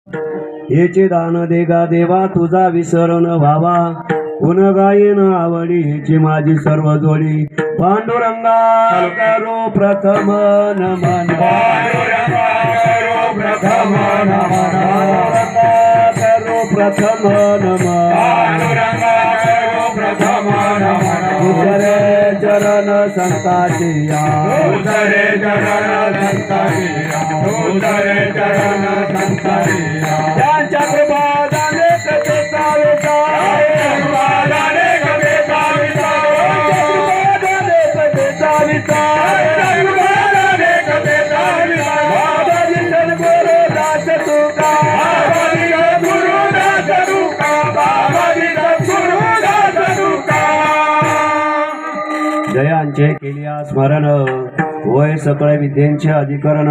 हेचे दान देगा देवा तुझा विसरण व्हावा. गुण गायन आवडी हेची माझी सर्व जोडी. पांडुरंगा करो प्रथम नमन. प्रथम नमन. करो प्रथम नमन. प्रथम नमन. दुसरे चरण संताची या. दुसरे चरण संताची या. दुसरे चरण संताची या. त्यांच्या कृपादाने कथेचा विचार. कृपादाने कथेचा विचार. कृपादाने कथेचा विचार. कृपादाने कथेचा विचार. बाबाजी सद्गुरु दास तुका. बाबाजी सद्गुरु दास तुका. बाबाजी सद्गुरु दास तुका. जयांचे केलिया स्मरण होय सकळ विद्येचे अधिकरण.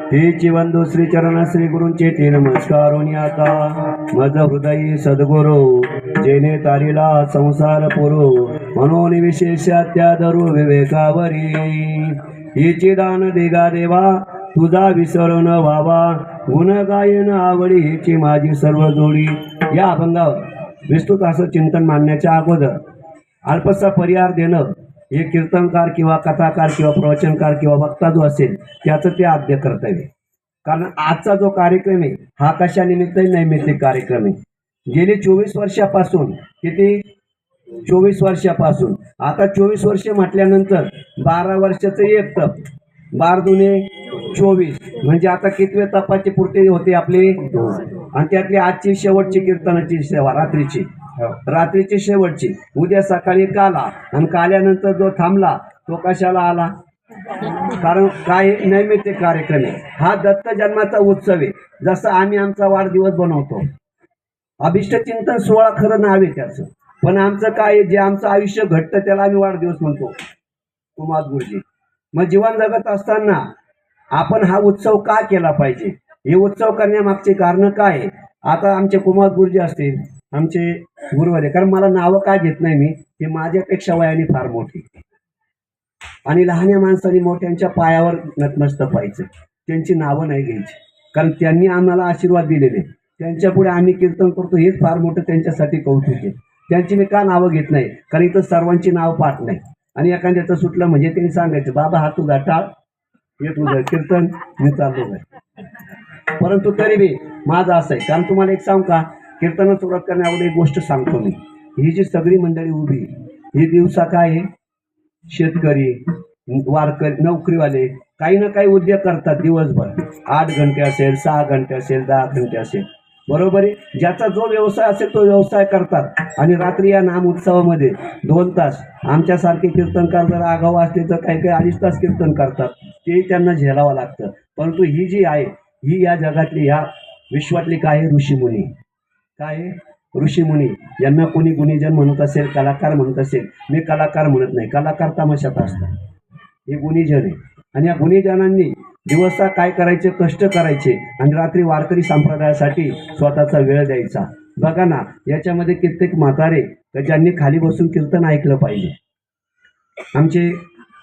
हेची वंदू श्री चरण श्री गुरूंचे ते नमस्कारोनी आता. मज हृदयी सद्गुरु जेने तारिला संसार पुरो. म्हणून विशेष त्यादरू विवेकावरी. हेची दान देगा देवा तुझा विसरण व्हावा. गुण गायन आवडी हेची माझी सर्व जोडी. या अभंगावर विस्तृत असं चिंतन मांडण्याच्या अगोदर अल्पसा परिहार देणं हे कीर्तनकार किंवा कथाकार किंवा प्रवचनकार किंवा वक्ता जो असेल त्याचं ते आद्य कर्तव्य. कारण आजचा जो कार्यक्रम आहे हा कशा निमित्त नैमित्तिक कार्यक्रम आहे. गेली 24 वर्षापासून किती 24 वर्षापासून आता 24 वर्ष म्हटल्यानंतर 12 वर्षाचं एक तप. 12 दुने 24 म्हणजे आता कितवे तपाची पूर्ती होते आपली. आणि त्यातली आजची शेवटची कीर्तनाची सेवा रात्रीची शेवटची. उद्या सकाळी काला आणि काल्यानंतर जो थांबला तो कशाला आला. कारण काय नैमित्तिक कार्यक्रम आहे हा. दत्त जन्माचा उत्सव आहे. जसं आम्ही आमचा वाढदिवस बनवतो. अभिष्ट चिंतन सोहळा खरं नाव आहे त्याचं. पण आमचं काय जे आमचं आयुष्य घडतं त्याला आम्ही वाढदिवस म्हणतो. कुमार गुरुजी मग जीवन जगत असताना आपण हा उत्सव का केला पाहिजे. हे उत्सव करण्यामागचे कारण काय आहे. आता आमचे कुमार गुरुजी असतील आमचे गुरुवारे. कारण मला नावं काय घेत नाही मी. ते माझ्यापेक्षा वयाने फार मोठी आणि लहान्या माणसांनी मोठ्यांच्या पायावर नतमस्तक व्हायचं. त्यांची नावं नाही घ्यायची कारण त्यांनी आम्हाला आशीर्वाद दिलेले. त्यांच्या पुढे आम्ही कीर्तन करतो हेच फार मोठं त्यांच्यासाठी कौतुक आहे. त्यांची मी का नावं घेत नाही कारण इथं सर्वांची नावं पाठ नाही. आणि एखाद्याचं सुटलं म्हणजे त्यांनी सांगायचं बाबा हा तुझा टाळ हे तुझं कीर्तन मी चाललो आहे. परंतु तरी बी माझं असं आहे. कारण तुम्हाला एक सांगू का कीर्तन सुरुवात करण्याअगोदर एक गोष्ट सांगतो मी. ही जी सगळी मंडळी उभी ही दिवसा काय आहे शेतकरी वारकरी नोकरीवाले काही ना काही उद्योग करतात दिवसभर. 8 घंटे असेल 6 घंटे असेल 10 घंटे असेल बरोबर आहे. ज्याचा जो व्यवसाय असेल तो व्यवसाय करतात. आणि रात्री या नाम उत्सवामध्ये 2 तास आमच्यासारखे कीर्तनकार जर आगाऊ असले तर काही काही 2.5 तास कीर्तन करतात. ते त्यांना झेलावं लागतं. परंतु ही जी आहे ही या जगातली या विश्वातली काय ऋषीमुनी काय ऋषीमुनी यांना कोणी गुणीजन म्हणत असेल कलाकार म्हणत असेल. मी कलाकार म्हणत नाही. कलाकार तमाशात असतात. हे गुणीजन आहे. आणि या गुणीजनांनी दिवसा काय करायचे कष्ट करायचे आणि रात्री वारकरी संप्रदायासाठी स्वतःचा वेळ द्यायचा. बघा ना याच्यामध्ये कित्येक म्हातारे ज्यांनी खाली बसून कीर्तन ऐकलं पाहिजे. आमचे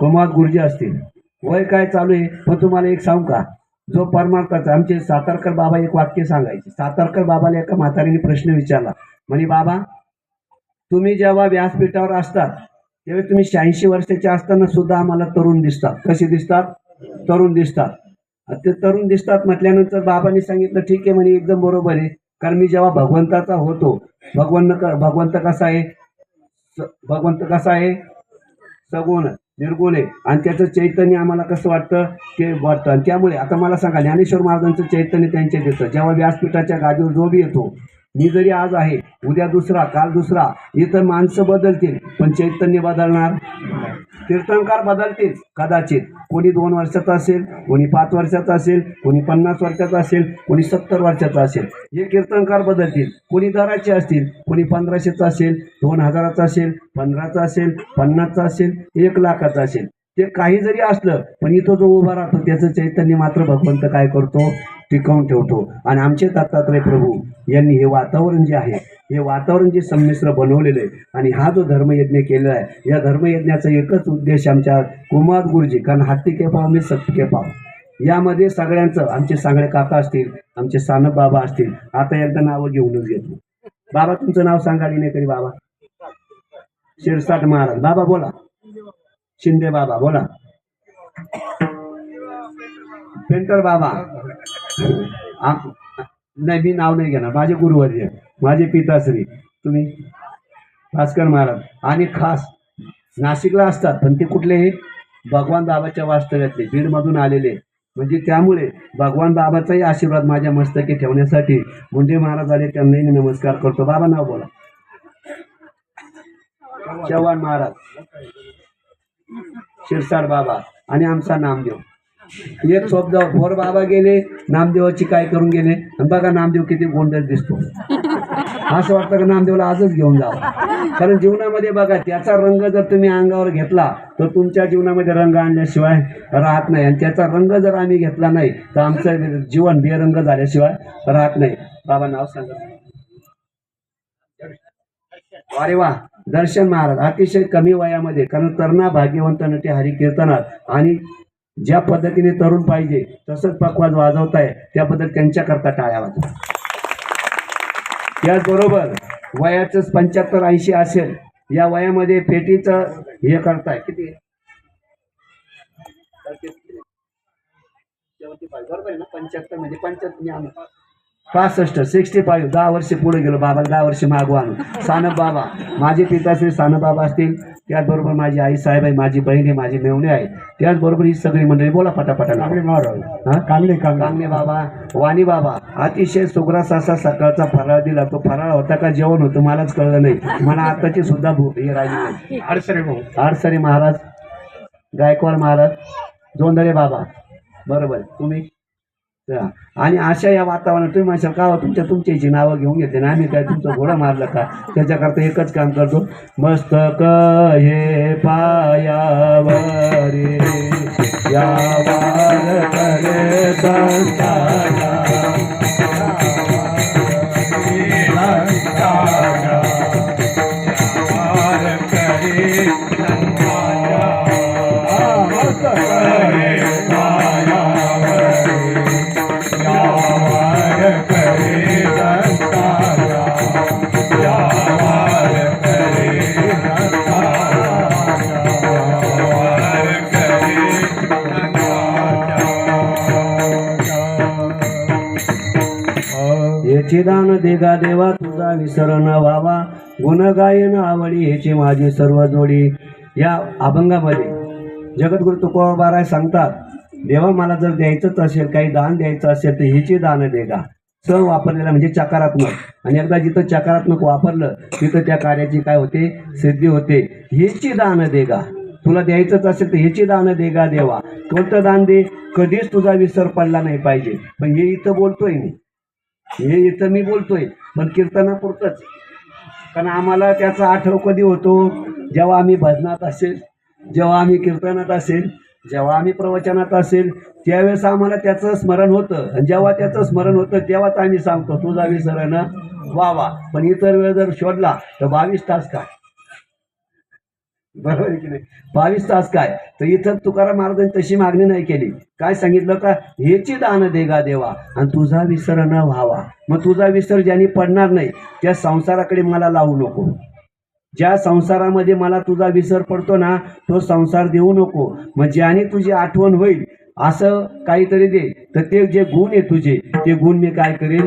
कुमार गुरुजी असतील वय काय चालू आहे. पण तुम्हाला एक सांगू का जो परमार्थाचा आमचे सातारकर बाबा एक वाक्य सांगायचे. सातारकर बाबाला एका म्हातारीने प्रश्न विचारला म्हणे बाबा तुम्ही जेव्हा व्यासपीठावर असतात त्यावेळी तुम्ही 86 वर्षाचे असताना सुद्धा आम्हाला तरुण दिसतात. कसे दिसतात तरुण दिसतात. ते तरुण दिसतात म्हटल्यानंतर बाबांनी सांगितलं ठीक आहे म्हणे एकदम बरोबर आहे. कारण मी जेव्हा भगवंताचा होतो भगवंत कसा आहे सगुण निर्गुण आहे. आणि त्याचं चैतन्य आम्हाला कसं वाटतं ते वाटतं. आणि त्यामुळे आता मला सांगा ज्ञानेश्वर महाराजांचं चैतन्य त्यांच्या देतं. जेव्हा व्यासपीठाच्या गादीवर जो बी येतो मी जरी आज आहे उद्या दुसरा काल दुसरा. इतर माणसं बदलतील पण चैतन्य बदलणार. कीर्तनकार बदलतील कदाचित. कोणी 2 वर्षाचा असेल कोणी 5 वर्षाचा असेल कोणी 50 वर्षाचा असेल कोणी 70 वर्षाचा असेल. हे कीर्तनकार बदलतील. कोणी दराचे असतील कोणी 1500चा असेल 2000चा असेल 15चा असेल 50चा असेल 1 लाखाचा असेल. ते काही जरी असलं पण इथं जो उभा राहतो त्याचं चैतन्य मात्र भगवंत काय करतो टिकवून ठेवतो. आणि आमचे दत्तात्रय प्रभू यांनी हे वातावरण जे आहे हे वातावरण जे संमिश्र बनवलेलं आहे. आणि हा जो धर्मयज्ञ केलेला आहे या धर्मयज्ञाचा एकच उद्देश आमच्या कुमार गुरुजी कारण हत्ती के पाव मी सत्य के पाव यामध्ये सगळ्यांचं, आमचे सांगळे काका असतील, आमचे सानप बाबा असतील, आता एकदा नावं घेऊनच घेतो. बाबा तुमचं नाव सांगाली नाही तरी बाबा. शिरसाट महाराज बाबा बोला. शिंदे बाबा बोला. पेंटर बाबा. नाही मी नाव नाही घेणार, माझे गुरुवर्य, माझे पिताश्री. तुम्ही भास्कर महाराज. आणि खास नाशिकला असतात पण ते कुठले, भगवान बाबाच्या वास्तव्यातले, बीडमधून आलेले. म्हणजे त्यामुळे भगवान बाबाचाही आशीर्वाद माझ्या मस्तकी ठेवण्यासाठी मुंडे महाराज आले, त्यांनाही मी नमस्कार करतो. बाबा नाव बोला. चव्हाण महाराज, शिरसाट बाबा आणि आमचा नामदेव. एक शब्द भोर बाबा गेले, नामदेवाची काय करून गेले. आणि बघा नामदेव किती गोंडस दिसतो. असं वाटतं का नामदेवला आजच घेऊन जावं. कारण जीवनामध्ये बघा त्याचा रंग जर तुम्ही अंगावर घेतला तर तुमच्या जीवनामध्ये रंग आणल्याशिवाय राहत नाही. आणि त्याचा रंग जर आम्ही घेतला नाही तर आमचं जीवन बेरंग झाल्याशिवाय राहत नाही. बाबा नाव सांगा. अरे वा. दर्शन महाराज अतिशय कमी वयामध्ये, कारण तरुणा भाग्यवंत नटे हरी कीर्तनात आणि ज्या पद्धतीने तरुण पाहिजे तसंच पकवाज वाजवताय त्या पद्धत त्यांच्याकरता टाळ्या वाजवा. त्याचबरोबर वयाचं 75-80 असेल, या वयामध्ये पेटीचं हे करताय किती, बरोबर आहे ना. 75 म्हणजे 75 65 65 10 वर्ष पुढे गेलो. बाबा 10 वर्ष मागवा आणून. सानप बाबा माझे पिताश्री सानप बाबा असतील, त्याचबरोबर माझी आई साहेब आहे, माझी बहीण आहे, माझी मेवणे आहे, त्याचबरोबर ही सगळी मंडळी. बोला पटापटा. कांगणे बाबा, वाणी बाबा. अतिशय सुग्रास असा सकाळचा फराळ दिला. तो फराळ होता का जेवण होतं मलाच कळलं नाही. मला आताची सुद्धा भूक हे राहिली नाही. आडसरे महाराज, गायकवाड महाराज, जोंधळे बाबा, बरोबर तुम्ही. आणि अशा या वातावरणात तुम्ही माझ्या का तुमच्याची नावं घेऊन घेते ना, आम्ही काय तुमचं घोडं मारलं का. त्याच्याकरता एकच काम करतो. मस्तक हे पायावर यावर करे संताना, याचे दान देगा देवा तुझा विसर न व्हावा, गुण गायन आवडी ह्याची माझी सर्व जोडी. या अभंगामध्ये जगद्गुरु तुकोबाराय सांगतात, देवा मला जर द्यायचंच असेल, काही दान द्यायचं असेल तर ह्याची दान देगा. स वापरलेला म्हणजे चकारात्मक. आणि एकदा जिथं चकारात्मक वापरलं तिथं त्या कार्याची काय होते, सिद्धी होते. ह्याची दान देगा. तुला द्यायचंच असेल तर ह्याची दान देगा देवा. कोणतं दान दे, कधीच तुझा विसर पडला नाही पाहिजे. पण हे इथं बोलतोय मी, हे इथं मी बोलतोय पण कीर्तनापुरतंच. कारण आम्हाला त्याचा आठव कधी होतो, जेव्हा आम्ही भजनात असेल, जेव्हा आम्ही कीर्तनात असेल, जेव्हा आम्ही प्रवचनात असेल, त्यावेळेस आम्हाला त्याचं स्मरण होतं. आणि जेव्हा त्याचं स्मरण होतं तेव्हाच आम्ही सांगतो तुझा विसर न व्हावा. पण इतर वेळ जर शोधला तर 22 तास काय, बरोबर आहे की नाही. 22 तास काय. तर इथं तुकाराम महाराजांनी तशी मागणी नाही केली. काय सांगितलं का, ह्याची दान देगा देवा आणि तुझा विसर न व्हावा. मग तुझा विसर ज्याने पडणार नाही त्या संसाराकडे मला लावू नको. ज्या संसारामध्ये मला तुझा विसर पडतो ना तो संसार देऊ नको. मग ज्याने तुझी आठवण होईल असं काहीतरी दे. तर ते जे गुण आहे तुझे ते गुण मी काय करेल,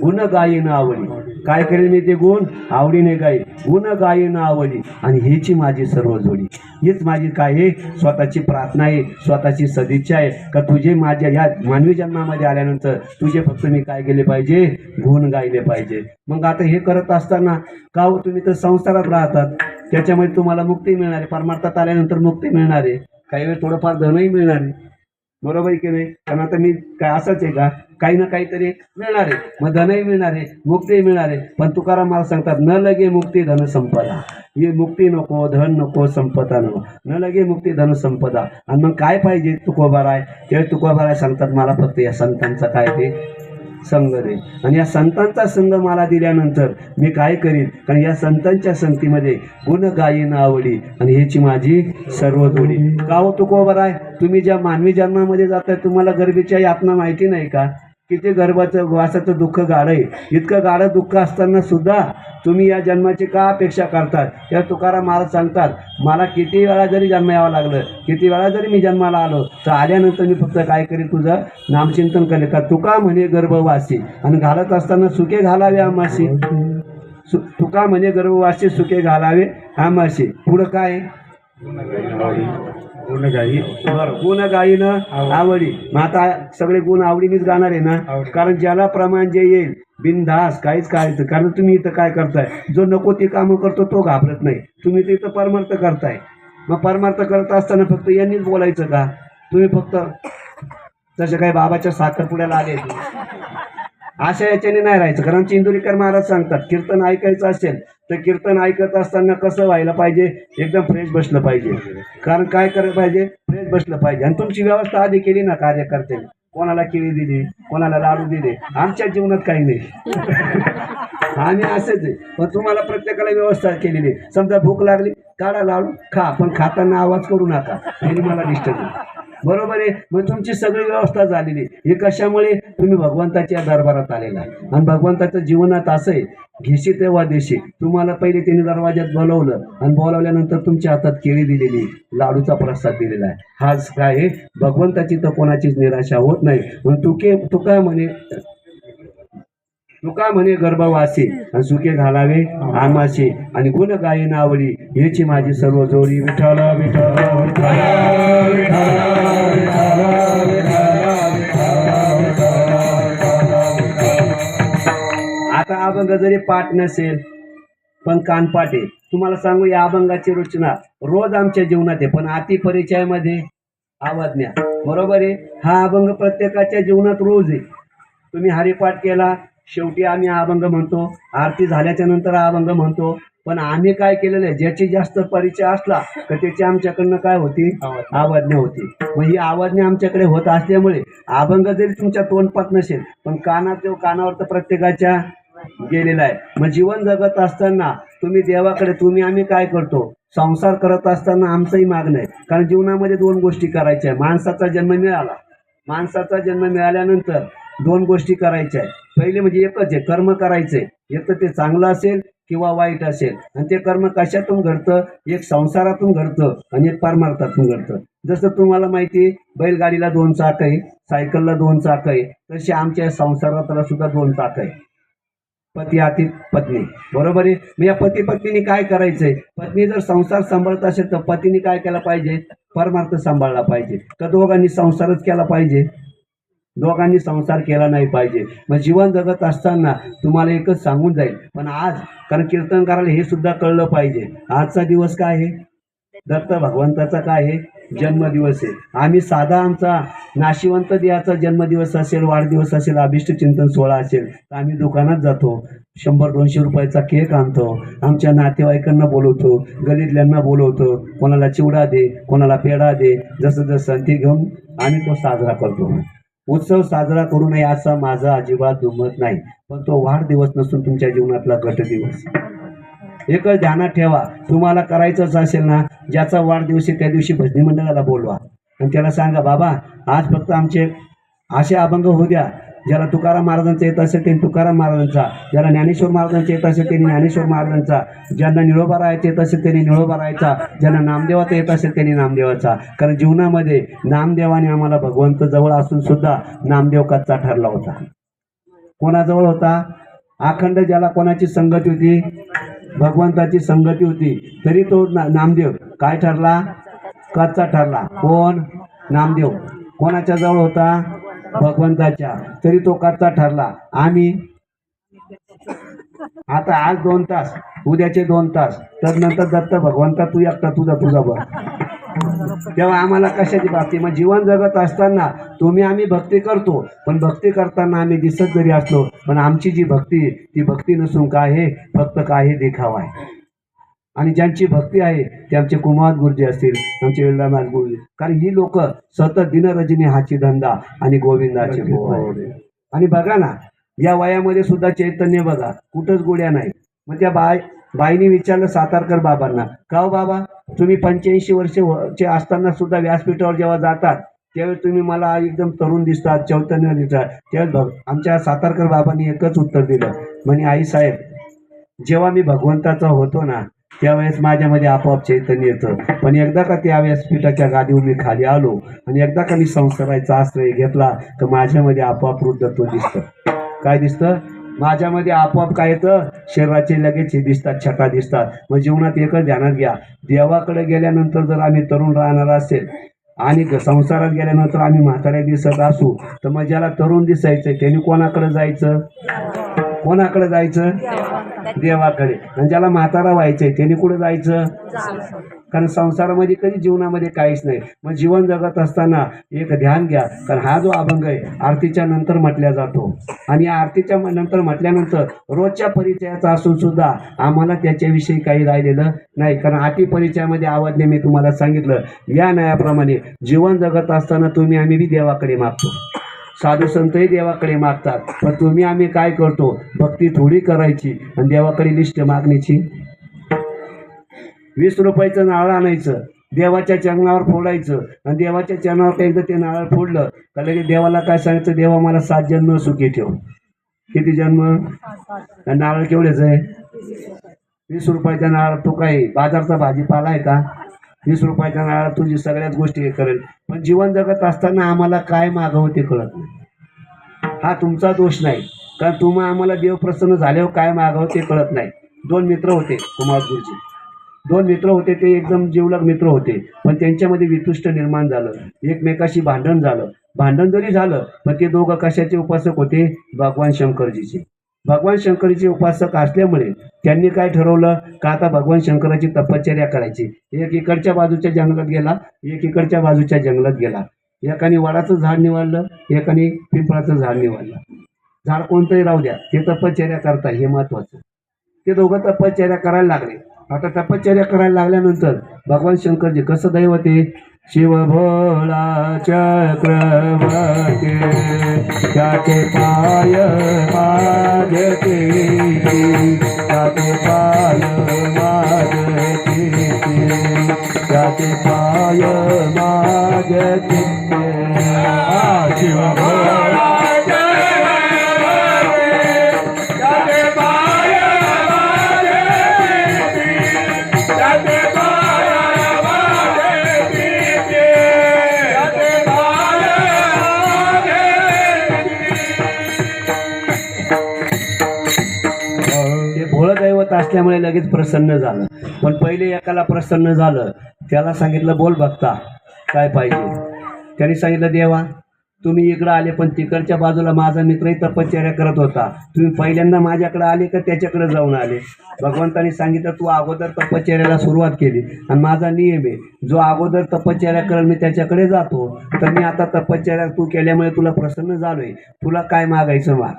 गुण गायीन आवडी. काय करेल मी ते गुण आवडीने गाई, गुण गायीन आवडी. आणि हीची माझी सर्व जोडी. हीच माझी काय आहे, स्वतःची प्रार्थना आहे, स्वतःची सदिच्छा आहे का तुझे माझ्या या मानवी जन्मामध्ये आल्यानंतर तुझे फक्त मी काय केले पाहिजे, गुण गायले पाहिजे. मग आता हे करत असताना का हो, तुम्ही तर संसारात राहतात, त्याच्यामध्ये तुम्हाला मुक्ती मिळणार आहे. परमार्थात आल्यानंतर मुक्ती मिळणार आहे, काही वेळ थोडंफार धनही मिळणार आहे, बरोबर आहे की नाही. कारण आता मी काय असंच आहे का, काही ना काहीतरी मिळणार आहे. मग धनही मिळणार आहे, मुक्तीही मिळणार आहे. पण तुकाराम मला सांगतात, न लगे मुक्ती धन संपदा. ही मुक्ती नको, धन नको, संपदा नको, न लगे मुक्ती धन संपदा. आणि मग काय पाहिजे तुकोबाराय, ते तुकोबाराय सांगतात मला फक्त या संतांचा काय ते संग दे. आणि या संतांचा संग मला दिल्यानंतर मी काय करीन, कारण या संतांच्या संगतीमध्ये गुण गायीन आवडी आणि ह्याची माझी सर्व जोडी. का हो तुकोबर आहे, तुम्ही ज्या मानवी जन्मामध्ये जाताय तुम्हाला गरिबीच्या यातना माहिती नाही का? किती गर्भाचं वासाचं दुःख गाढ आहे. इतकं गाढं दुःख असताना सुद्धा तुम्ही या जन्माची का अपेक्षा करतात? त्या तुकाराम महाराज सांगतात, मला किती वेळा जरी जन्म यावं लागलं, किती वेळा जरी मी जन्माला आलो तर आल्यानंतर मी फक्त काय करेन, तुझं नामचिंतन करेन. का तुका म्हणे गर्भवासी आणि घालत असताना सुखे घालावे आमाशी. तुका म्हणे गर्भवासी सुखे घालावे आमाशी. पुढं काय? गुण गायीनं आवडी. मग आता सगळे गुण आवडीनेच गाणार आहे ना, कारण ज्याला प्रमाण जे येईल बिनधास काहीच करायचं. कारण तुम्ही इथं काय करताय, जो नको ती कामं करतो तो घाबरत नाही. तुम्ही तर इथं परमार्थ करताय. मग परमार्थ करत असताना फक्त यांनीच बोलायचं का? तुम्ही फक्त जसे काही बाबाच्या साखरपुड्याला आले अशा याच्याने नाही राहायचं. कारण इंदुरीकर महाराज सांगतात, कीर्तन ऐकायचं असेल तर कीर्तन ऐकत असताना कसं व्हायला पाहिजे, एकदम फ्रेश बसलं पाहिजे. कारण काय करायला पाहिजे, फ्रेश बसलं पाहिजे. आणि तुमची व्यवस्था आधी केली ना कार्यकर्त्यांनी, कोणाला केळी दिली, कोणाला लाडू दिले. आमच्या जीवनात काही नाही आम्ही असेच आहे. पण तुम्हाला प्रत्येकाला व्यवस्था केलेली. समजा भूक लागली, काढा लाडू खा, पण खाताना आवाज करू नका, तरी मला डिस्टर्ब आहे. बरोबर आहे. मग तुमची सगळी व्यवस्था झालेली. हे कशामुळे? तुम्ही भगवंताच्या दरबारात आलेला आहे. आणि भगवंताचं जीवनात असं आहे, घेशी तेव्हा देशी. तुम्हाला पहिले त्यांनी दरवाज्यात बोलवलं आणि बोलावल्यानंतर तुमच्या हातात केळी दिलेली, लाडूचा प्रसाद दिलेला आहे. हाच काय आहे, भगवंताची तर कोणाचीच निराशा होत नाही. म्हणून तुका म्हणे गर्भवासी आणि सुखे घालावे आमाशी आणि गुण गायीन आवडी ह्याची माझी सर्व जोडी. विठ्ठल विठ्ठल आता अभंग जरी पाठ नसेल पण कानपाठ आहे. तुम्हाला सांगू, या अभंगाची रचना रोज आमच्या जीवनात आहे, पण अति परिचयामध्ये आवाज्ञा. बरोबर आहे. हा अभंग प्रत्येकाच्या जीवनात रोज आहे. तुम्ही हरिपाठ केला, शेवटी आम्ही हा अभंग म्हणतो, आरती झाल्याच्या नंतर हा अभंग म्हणतो. पण आम्ही काय केलेलं आहे, ज्याची जास्त परिचय असला तर त्याची आमच्याकडनं काय होती, आवाज्ञा होती. मग ही आवाज्ञा आमच्याकडे होत असल्यामुळे अभंग जरी तुमच्या तोंडपाठ नसेल पण कानावर तर प्रत्येकाच्या गेलेला आहे. मग जीवन जगत असताना तुम्ही देवाकडे, तुम्ही आम्ही काय करतो, संसार करत असताना आमचंही मागणं आहे. कारण जीवनामध्ये दोन गोष्टी करायच्या आहे. माणसाचा जन्म मिळाला, माणसाचा जन्म मिळाल्यानंतर दोन गोष्टी करायच्या आहे. पहिले म्हणजे एकच आहे, कर्म करायचंय. एक तर ते चांगलं असेल किंवा वाईट असेल. आणि ते कर्म कशातून घडतं, एक संसारातून घडतं आणि एक परमार्थातून घडतं. जसं तुम्हाला माहिती, बैलगाडीला 2 चाक आहे, सायकलला 2 चाक आहे, तसे आमच्या संसाराला सुद्धा 2 चाक आहे. पती अति पत्नी. बरोबर आहे. मग या पती पत्नीने काय करायचंय, पत्नी जर संसार सांभाळत असेल तर पतीने काय केला पाहिजे, परमार्थ सांभाळला पाहिजे. तर दोघांनी संसारच केला पाहिजे, दोघांनी संसार केला नाही पाहिजे. मग जीवन जगत असताना तुम्हाला एकच सांगून जाईल, पण आज, कारण कीर्तन करायला हे सुद्धा कळलं पाहिजे, आजचा दिवस काय आहे, दत्त भगवंताचा काय आहे, जन्मदिवस आहे. आम्ही साधा आमचा नाशिवंत देहाचा जन्मदिवस असेल, वाढदिवस असेल, अभिष्ट चिंतन सोहळा असेल तर आम्ही दुकानात जातो, 100-200 रुपयाचा केक आणतो, आमच्या नातेवाईकांना बोलवतो, गल्लीतल्यांना बोलवतो, कोणाला चिवडा दे, कोणाला पेढा दे, जसं जसं ती घेऊन आम्ही तो साजरा करतो. उत्सव साजरा करू नये असं माझं अजिबात दुमत नाही, पण तो वाढदिवस नसून तुमच्या जीवनातला गटदिवस. एकच ध्यानात ठेवा, तुम्हाला करायचंच असेल ना, ज्याचा वाढदिवस आहे त्या दिवशी भजनी मंडळाला बोलवा आणि त्याला सांगा, बाबा आज फक्त आमचे असे अभंग होऊ द्या, ज्याला तुकाराम महाराजांचा येत असेल त्यांनी तुकाराम महाराजांचा, ज्याला ज्ञानेश्वर महाराजांचा येत असेल त्यांनी ज्ञानेश्वर महाराजांचा, ज्यांना निळोबा राहायचा येत असेल त्यांनी निळोबा राहायचा, ज्यांना नामदेवाचा येत असेल त्यांनी नामदेवाचा. कारण जीवनामध्ये नामदेवाने आम्हाला भगवंत जवळ असून सुद्धा नामदेव कच्चा ठरला होता. कोणाजवळ होता, अखंड ज्याला कोणाची संगती होती, भगवंताची संगती होती, तरी तो नामदेव काय ठरला, कच्चा ठरला. कोण, नामदेव. कोणाच्या जवळ होता, भगवंताच्या, तरी तो कच्चा ठरला. आम्ही आता आज 2 तास, उद्याचे 2 तास, तदनंतर दत्त भगवंता तू एकटा तुझा बघ. तेव्हा आम्हाला कशाची बाबती. मग जीवन जगत असताना तुम्ही आम्ही भक्ती करतो, पण भक्ती करताना आम्ही दिसत जरी असलो पण आमची जी भक्ती ती भक्ती नसून काय आहे, फक्त काय देखावा आहे. आणि ज्यांची भक्ती आहे ते आमचे कुमार गुरुजी असतील, आमचे वेलदानाथ गुरुजी, कारण ही लोक सतत दिनरजनी हाची धंदा आणि गोविंदाचे बोल. आणि बघा ना, या वयामध्ये सुद्धा चैतन्य बघा, कुठंच गोड्या नाही. मग त्या बाईने विचारलं सातारकर बाबांना, का हो बाबा, तुम्ही 85 वर्षाचे असताना सुद्धा व्यासपीठावर जेव्हा जातात त्यावेळी तुम्ही मला एकदम तरुण दिसतात, चैतन्य दिसतात. त्यावेळेस आमच्या सातारकर बाबांनी एकच उत्तर दिलं, म्हणे आई साहेब, जेव्हा मी भगवंताचा होतो ना त्यावेळेस माझ्यामध्ये आपोआप चैतन्य येतं, पण एकदा का त्या व्यासपीठाच्या गादीवर मी खाली आलो आणि एकदा का मी संसाराचा आश्रय घेतला तर माझ्यामध्ये आपोआप वृद्धत्व दिसतं. काय दिसतं माझ्यामध्ये आपोआप? काय येतं? शरीराचे लगेच हे दिसतात, छटा दिसतात. मग जीवनात एकच ध्यानात घ्या, देवाकडे गेल्यानंतर जर आम्ही तरुण राहणार असेल आणि संसारात गेल्यानंतर आम्ही म्हातारे दिसत असू तर मग ज्याला तरुण दिसायचं त्यांनी कोणाकडे जायचं? कोणाकडे जायचं? देवाकडे. आणि ज्याला म्हातारा व्हायचंय त्यांनी कुठे जायचं? कारण संसारामध्ये कधी जीवनामध्ये काहीच नाही. मग जीवन जगत असताना एक ध्यान घ्या, कारण हा जो अभंग आहे आरतीच्या नंतर म्हटल्या जातो आणि या आरतीच्या नंतर म्हटल्यानंतर रोजच्या परिचयाचा असून सुद्धा आम्हाला त्याच्याविषयी काही राहिलेलं नाही. कारण आती परिचयामध्ये आवाजने मी तुम्हाला सांगितलं या न्यायाप्रमाणे जीवन जगत असताना तुम्ही आम्ही बी देवाकडे मागतो, साधू संतही देवाकडे मागतात, पण तुम्ही आम्ही काय करतो? भक्ती थोडी करायची आणि देवाकडे लिस्ट मागण्याची. 20 रुपयाचं नारळ आणायचं, देवाच्या चरणावर फोडायचं आणि देवाच्या चरणावर एकदा ते नारळ फोडलं का लगेच देवाला काय सांगायचं? देवा मला 7 जन्म सुखी ठेव. किती जन्म? नारळ केवढेच आहे? 20 रुपयाचा नारळ. तो काय बाजारचा भाजीपाला आहे का? 20 रुपयाचा नारळ तुझी सगळ्याच गोष्टी करेल. पण जीवन जगत असताना आम्हाला काय मागावं ते कळत नाही. हा तुमचा दोष नाही, कारण तुम्हा आम्हाला देव प्रसन्न झाल्यावर काय मागावं ते कळत नाही. 2 मित्र होते कुमारपूरचे, 2 मित्र होते, ते एकदम जिवलग मित्र होते, पण त्यांच्यामध्ये वितुष्ट निर्माण झालं, एकमेकाशी भांडण झालं. भांडण जरी झालं पण ते दोघं कशाचे उपासक होते? भगवान शंकरजीचे. भगवान शंकरजीचे उपासक असल्यामुळे त्यांनी काय ठरवलं का आता भगवान शंकराची तपश्चर्या करायची. एक इकडच्या बाजूच्या जंगलात गेला, एक इकडच्या बाजूच्या जंगलात गेला. एकाने वडाचं झाड निवडलं, एकाने पिंपळाचं झाड निवडलं. झाड कोणतंही राहू द्या, ते तपश्चर्या करता हे महत्वाचं. ते दोघं तपश्चर्या करायला लागले. आता तपश्चर्या करायला लागल्यानंतर भगवान शंकरजी कसं दैवत आहे? शिव भोळा चक्रवर्ती त्याचे पाय माझते, त्याचे पाय माझते, त्याचे पाय माझते. शिव भोळा दैवत असल्यामुळे लगेच प्रसन्न झालं. पण पहिले एकाला प्रसन्न झालं, त्याला सांगितलं बोल भक्ता काय पाहिजे? त्याने सांगितलं देवा तुम्ही इकडं आले पण तिकडच्या बाजूला माझा मित्रही तपश्चर्या करत होता, तुम्ही पहिल्यांदा माझ्याकडे आले का त्याच्याकडे जाऊन आले? भगवंतांनी सांगितलं तू अगोदर तपश्चर्याला सुरुवात केली आणि माझा नियम आहे जो अगोदर तपश्चर्या करेल मी त्याच्याकडे जातो. तर मी आता तपश्चर्या तू केल्यामुळे तुला प्रसन्न झालोय, तुला काय मागायचं माग.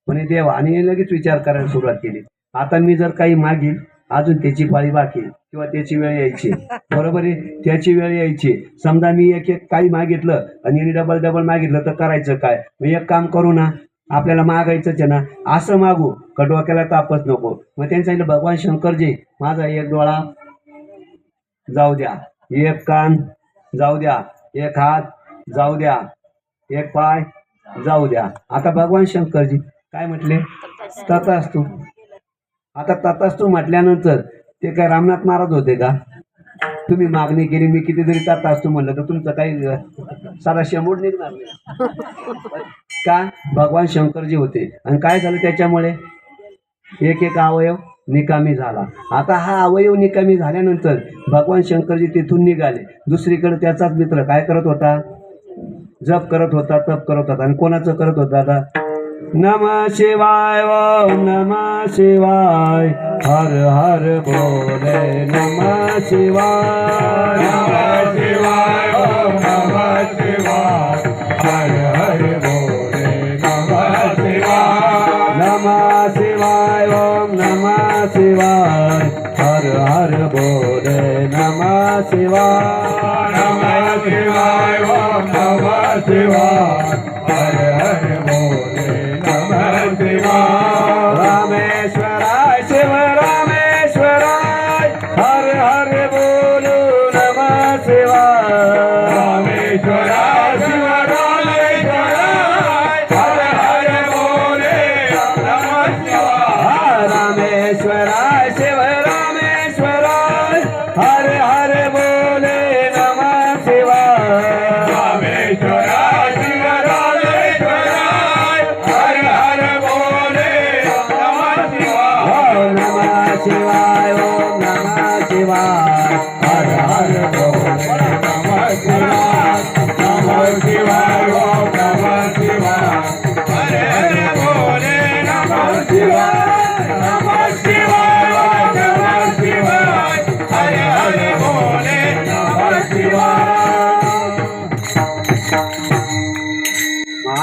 म्हणे देवा. आणि लगेच विचार करायला सुरुवात केली, आता मी जर काही मागील अजून त्याची पाळी बाकी किंवा त्याची वेळ यायची, बरोबर आहे, त्याची वेळ यायची. समजा मी एक एक काही मागितलं आणि डबल डबल मागितलं तर करायचं काय? मग एक काम करू ना, आपल्याला मागायचंच आहे ना, असं मागू का डोक्याला तापच नको. मग त्यांनी सांगितलं भगवान शंकरजी माझा एक डोळा जाऊ द्या, एक कान जाऊ द्या, एक हात जाऊ द्या, एक पाय जाऊ द्या. आता भगवान शंकरजी काय म्हटले? तथास्तु. आता तथास्तु म्हटल्यानंतर ते काय रामनाथ महाराज होते का? तुम्ही मागणी केली, मी कितीतरी तथास्तु म्हणलं तर तुमचं काही सारा शेंबूड निघणार नाही का? भगवान शंकरजी होते. आणि काय झालं त्याच्यामुळे? एक एक अवयव निकामी झाला. आता हा अवयव निकामी झाल्यानंतर भगवान शंकरजी तिथून निघाले. दुसरीकडे त्याचाच मित्र काय करत होता? जप करत होता, तप करत होता. आणि कोणाचं करत होता आता? नमः शिवाय ओम नमः शिवाय हर हर बोले नमः शिवाय, नमः शिवाय ओम नमः शिवाय हर हर बोले नमः शिवाय, नमः शिवाय ओम नमः शिवाय हर हर बोले नमः शिवाय, नमः शिवाय ओम नमः शिवाय हर हर बोले नमः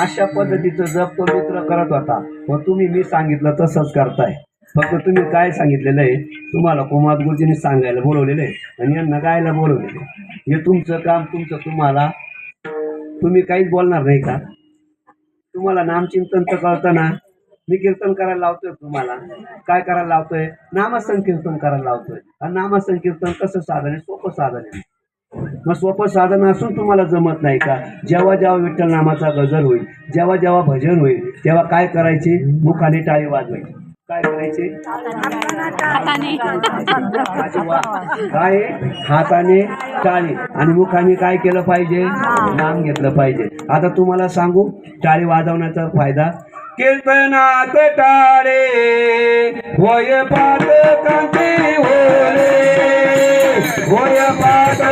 अशा पद्धतीचं जप तो मित्र करत होता व तुम्ही मी सांगितलं तसंच करताय. फक्त तुम्ही काय सांगितलेलं आहे, तुम्हाला कुमार गुरुजींनी सांगायला बोलवलेलं आहे आणि यांना गायला बोलवलेलं आहे. हे तुमचं काम तुम्हाला तुम्ही काहीच बोलणार नाही का? तुम्हाला नामचिंतन तर कळतं ना. मी कीर्तन करायला लावतोय, तुम्हाला काय करायला लावतोय? नामसंकीर्तन करायला लावतोय. आणि नामसंकीर्तन कसं साधन आहे? सोपं साधन आहे. मग सोपं साधन असून तुम्हाला जमत नाही का? जेव्हा जेव्हा विठ्ठल नामाचा गजर होईल, जेव्हा जेव्हा भजन होईल, तेव्हा काय करायचे? मुखाने टाळी वाजवायची. काय करायचे? काय? हाताने टाळी आणि मुखाने काय केलं पाहिजे? नाम घेतलं पाहिजे. आता तुम्हाला सांगू टाळी वाजवण्याचा फायदा. कीर्तनात टाळे होय पाद कांती होय पाद